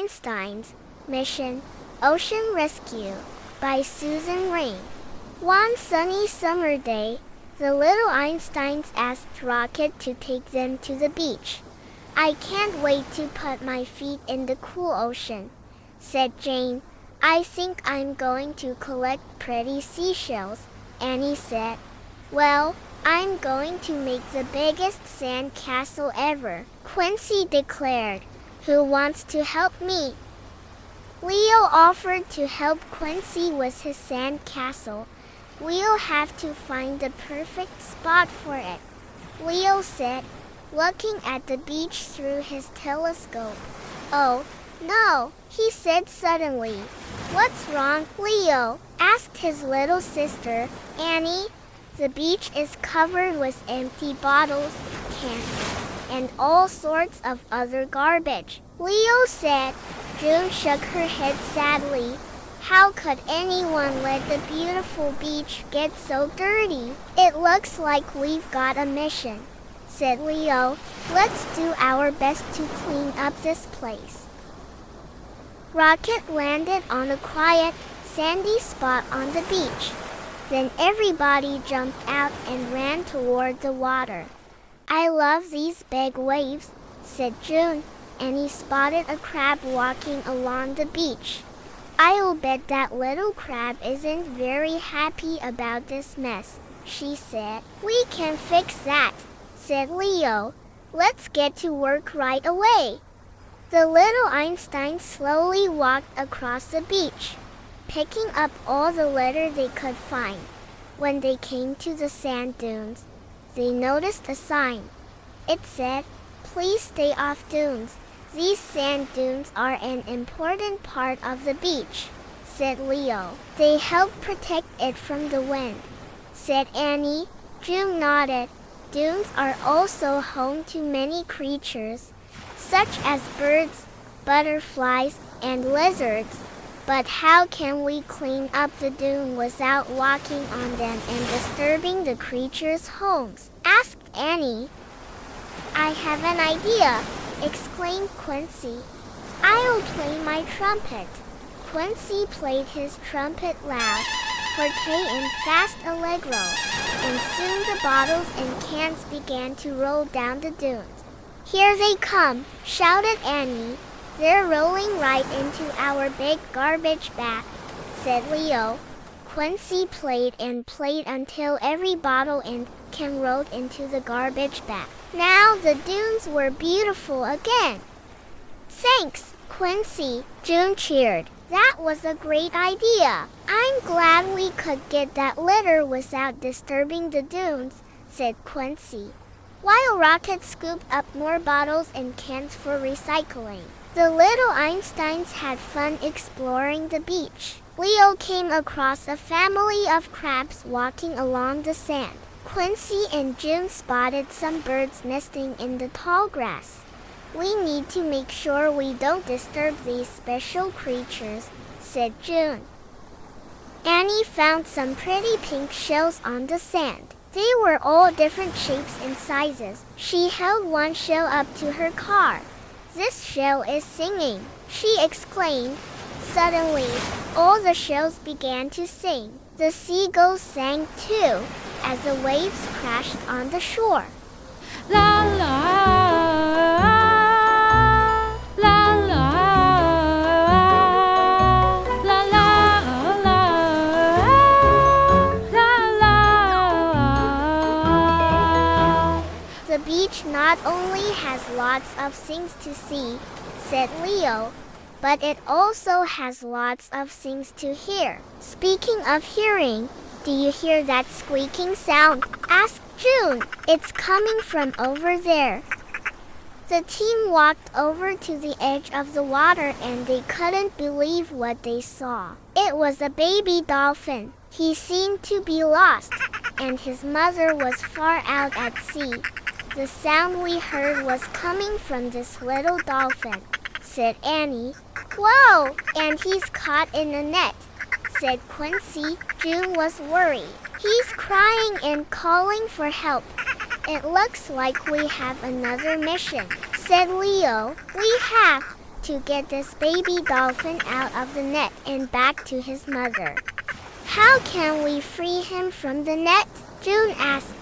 Einsteins, Mission, Ocean Rescue, by Susan Rain. One sunny summer day, the little Einsteins asked Rocket to take them to the beach. "I can't wait to put my feet in the cool ocean," said Jane. "I think I'm going to collect pretty seashells," Annie said. "Well, I'm going to make the biggest sand castle ever," Quincy declared. "Who wants to help me?" Leo offered to help Quincy with his sand castle. "We'll have to find the perfect spot for it," Leo said, looking at the beach through his telescope. "Oh, no," he said suddenly. "What's wrong, Leo?" asked his little sister, Annie. "The beach is covered with empty bottles, cans, and all sorts of other garbage," Leo said. June shook her head sadly. "How could anyone let the beautiful beach get so dirty?" "It looks like we've got a mission," said Leo. "Let's do our best to clean up this place." Rocket landed on a quiet, sandy spot on the beach. Then everybody jumped out and ran toward the water. "I love these big waves," said June, and he spotted a crab walking along the beach. "I'll bet that little crab isn't very happy about this mess," she said. "We can fix that," said Leo. "Let's get to work right away." The little Einsteins slowly walked across the beach, picking up all the litter they could find. When they came to the sand dunes, they noticed a sign. It said, "Please stay off dunes. These sand dunes are an important part of the beach," said Leo. "They help protect it from the wind," said Annie. June nodded. "Dunes are also home to many creatures, such as birds, butterflies, and lizards. But how can we clean up the dune without walking on them and disturbing the creatures' homes?" asked Annie. "I have an idea," exclaimed Quincy. "I'll play my trumpet." Quincy played his trumpet loud, forte and fast allegro, and soon the bottles and cans began to roll down the dunes. "Here they come," shouted Annie. "They're rolling right into our big garbage bag," said Leo. Quincy played and played until every bottle and can rolled into the garbage bag. Now the dunes were beautiful again. "Thanks, Quincy," June cheered. "That was a great idea. I'm glad we could get that litter without disturbing the dunes," said Quincy, while Rocket scooped up more bottles and cans for recycling. The little Einsteins had fun exploring the beach. Leo came across a family of crabs walking along the sand. Quincy and June spotted some birds nesting in the tall grass. "We need to make sure we don't disturb these special creatures," said June. Annie found some pretty pink shells on the sand. They were all different shapes and sizes. She held one shell up to her car. "This shell is singing," she exclaimed. Suddenly, all the shells began to sing. The seagulls sang too, as the waves crashed on the shore. La la, la la, la la, la, la la. "The beach not only has lots of things to see," said Leo, "but it also has lots of things to hear." "Speaking of hearing, do you hear that squeaking sound?" asked June. "It's coming from over there." The team walked over to the edge of the water and they couldn't believe what they saw. It was a baby dolphin. He seemed to be lost, and his mother was far out at sea. "The sound we heard was coming from this little dolphin," said Annie. "Whoa, and he's caught in a net," said Quincy. June was worried. "He's crying and calling for help." "It looks like we have another mission," said Leo. "We have to get this baby dolphin out of the net and back to his mother. How can we free him from the net? June asked.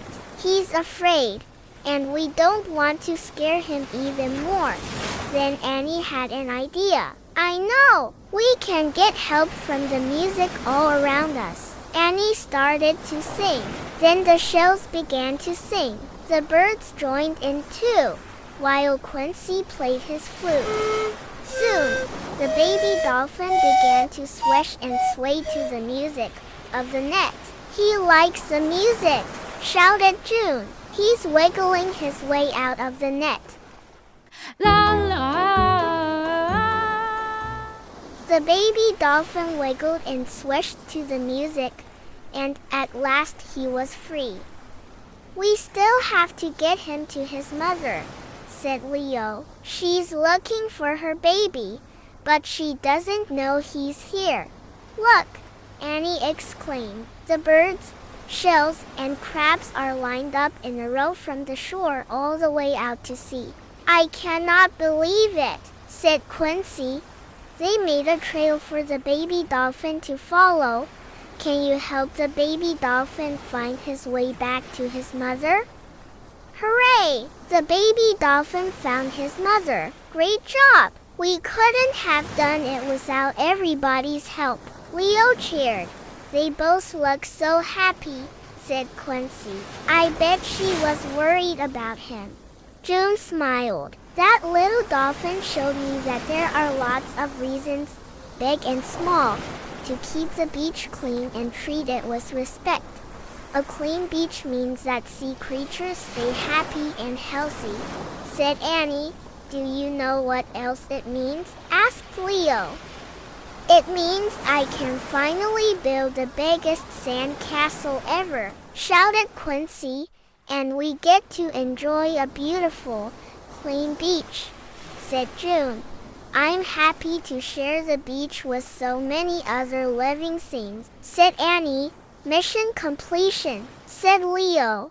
He's afraid, and we don't want to scare him even more. Then Annie had an idea. I know! We can get help from the music all around us. Annie started to sing. Then the shells began to sing. The birds joined in too, while Quincy played his flute. Soon, the baby dolphin began to swish and sway to the music of the net. He likes the music, shouted June. He's wiggling his way out of the net. La la. The baby dolphin wiggled and swished to the music, and at last he was free. We still have to get him to his mother, said Leo. She's looking for her baby, but she doesn't know he's here. Look, Annie exclaimed. The birds, shells, and crabs are lined up in a row from the shore all the way out to sea. I cannot believe it, said Quincy. They made a trail for the baby dolphin to follow. Can you help the baby dolphin find his way back to his mother? Hooray! The baby dolphin found his mother. Great job! We couldn't have done it without everybody's help. Leo cheered. They both looked so happy, said Quincy. I bet she was worried about him. June smiled. That little dolphin showed me that there are lots of reasons, big and small, to keep the beach clean and treat it with respect. A clean beach means that sea creatures stay happy and healthy, said Annie. Do you know what else it means? Asked Leo. It means I can finally build the biggest sand castle ever, shouted Quincy, and we get to enjoy a beautiful, clean beach, said June. I'm happy to share the beach with so many other living things, said Annie. Mission completion, said Leo.